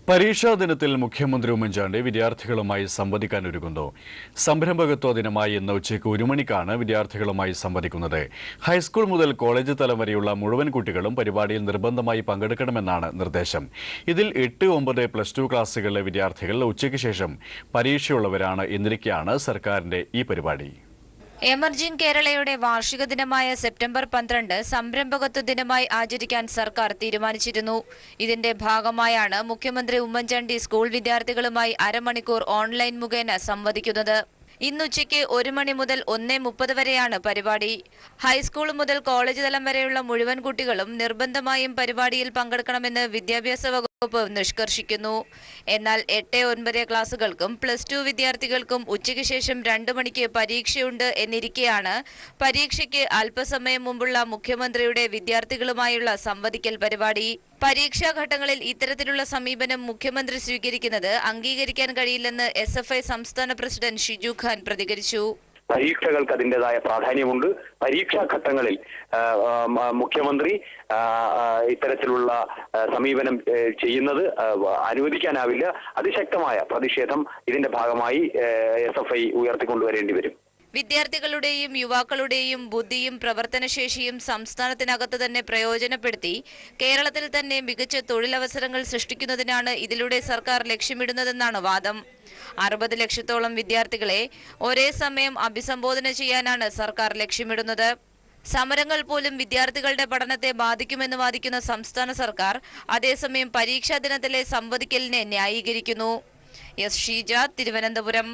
പരീക്ഷാ ദിനത്തിൽ മുഖ്യമന്ത്രി ഉമ്മൻചാണ്ടി വിദ്യാർത്ഥികളുമായി സംവദിക്കാനൊരുങ്ങുന്നു. സംരംഭകത്വ ദിനമായി ഇന്ന് ഉച്ചയ്ക്ക് 1 മണിക്കാണ് വിദ്യാർത്ഥികളുമായി സംവദിക്കുന്നത്. ഹൈസ്കൂൾ മുതൽ കോളേജ് തലം വരെയുള്ള മുഴുവൻ കുട്ടികളും പരിപാടിയിൽ നിർബന്ധമായി പങ്കെടുക്കണമെന്നാണ് നിർദ്ദേശം. ഇതിൽ 8, 9, +2 ക്ലാസുകളിലെ വിദ്യാർത്ഥികൾ ഉച്ചയ്ക്ക് ശേഷം പരീക്ഷയുള്ളവരാണ് എന്നിരിക്കെയാണ് സർക്കാരിന്റെ ഈ പരിപാടി. എമർജിംഗ് കേരളയുടെ വാർഷിക ദിനമായ സെപ്റ്റംബർ 12 സംരംഭകത്വ ദിനമായി ആചരിക്കാൻ സർക്കാർ തീരുമാനിച്ചിരുന്നു. ഇതിന്റെ ഭാഗമായാണ് മുഖ്യമന്ത്രി ഉമ്മൻചാണ്ടി സ്കൂൾ വിദ്യാർത്ഥികളുമായി അരമണിക്കൂർ ഓൺലൈൻ മുഖേന സംവദിക്കുന്നത്. ഇന്നുച്ചയ്ക്ക് 1 മണി മുതൽ 1:30 വരെയാണ് പരിപാടി. ഹൈസ്കൂൾ മുതൽ കോളേജ് തലം വരെയുള്ള മുഴുവൻ കുട്ടികളും നിർബന്ധമായും പരിപാടിയിൽ പങ്കെടുക്കണമെന്ന് വിദ്യാഭ്യാസ വകുപ്പ് നിഷ്കർഷിക്കുന്നു. എന്നാൽ 8, 9 ക്ലാസുകൾക്കും +2 വിദ്യാർത്ഥികൾക്കും ഉച്ചയ്ക്ക് ശേഷം 2 മണിക്ക് പരീക്ഷയുണ്ട് എന്നിരിക്കെയാണ് പരീക്ഷയ്ക്ക് അല്പസമയം മുമ്പുള്ള മുഖ്യമന്ത്രിയുടെ വിദ്യാർത്ഥികളുമായുള്ള സംവദിക്കൽ പരിപാടി. പരീക്ഷാഘട്ടങ്ങളിൽ ഇത്തരത്തിലുള്ള സമീപനം മുഖ്യമന്ത്രി സ്വീകരിക്കുന്നത് അംഗീകരിക്കാൻ കഴിയില്ലെന്ന് SFI സംസ്ഥാന പ്രസിഡന്റ് ഷിജു ഖാൻ പ്രതികരിച്ചു. പരീക്ഷകൾക്ക് അതിൻ്റെതായ പ്രാധാന്യമുണ്ട്. പരീക്ഷാഘട്ടങ്ങളിൽ മുഖ്യമന്ത്രി ഇത്തരത്തിലുള്ള സമീപനം ചെയ്യുന്നത് അനുവദിക്കാനാവില്ല. അതിശക്തമായ പ്രതിഷേധം ഇതിന്റെ ഭാഗമായി SFI ഉയർത്തിക്കൊണ്ടുവരേണ്ടി വരും. വിദ്യാർത്ഥികളുടെയും യുവാക്കളുടെയും ബുദ്ധിയും പ്രവർത്തനശേഷിയും സംസ്ഥാനത്തിനകത്ത് തന്നെ പ്രയോജനപ്പെടുത്തി കേരളത്തിൽ തന്നെ മികച്ച തൊഴിലവസരങ്ങൾ സൃഷ്ടിക്കുന്നതിനാണ് ഇതിലൂടെ സർക്കാർ ലക്ഷ്യമിടുന്നതെന്നാണ് വാദം. 60 ലക്ഷത്തോളം വിദ്യാർത്ഥികളെ ഒരേ സമയം അഭിസംബോധന ചെയ്യാനാണ് സർക്കാർ ലക്ഷ്യമിടുന്നത്. സമരങ്ങൾ പോലും വിദ്യാർത്ഥികളുടെ പഠനത്തെ ബാധിക്കുമെന്ന് വാദിക്കുന്ന സംസ്ഥാന സർക്കാർ അതേസമയം പരീക്ഷാ ദിനത്തിലെ സംവദിക്കലിനെ ന്യായീകരിക്കുന്നു. ഷീജ, തിരുവനന്തപുരം.